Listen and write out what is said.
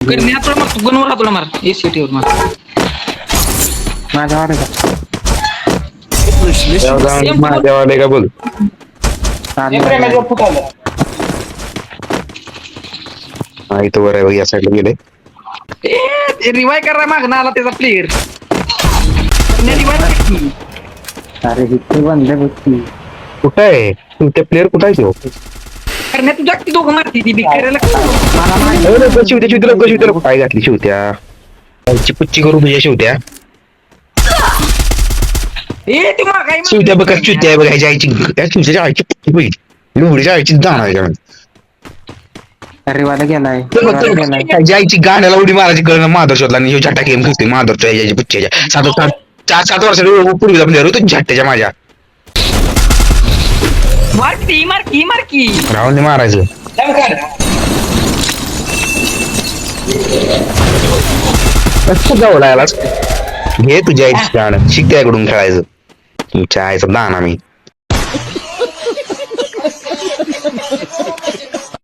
करणे तुला मार गणवर तुला मार एसीटी वर मार माझ्या वाडा माझ्या वाले का बोल हा इथं वर आहे बघ, या साईडला गेले. रिवाय करा मागणं आला त्याचा प्लेअर रिवाय अरे इथे बंद बसती कुठं आहे तुमच्या प्लेअर कुठं आहे तो? करणे तुझ्या किती दोघं मारती ती बिचाऱ्याला शिवत्या काय घातली शिवत्या पुच्ची करू तुझ्या शिवत्या ए तू मागाय शिवत्या बघ शिवत्या बघ ह्याच्या आईची त्या शिवत्याच्या आईची पुच्ची बघितली एवढीच्या आईची दाण आहे अरे वाला गेलाय त्याच्या आईची गाण्याला उडी मारायची कळणं माधर शोधला आणि ह्यो झटा गेम खेळतोय माधरच्या ह्याच्या पुच्च्याच्या 4-7 वर्षाच्या पूर्वीचा प्लेअर होतो झट्ट्याच्या माझ्या मारकी राहून दे मारायचं जवळ आलाच घे तुझ्या आईची गाणं शिक त्याकडून खेळायचं तुमच्या आईचं दान आम्ही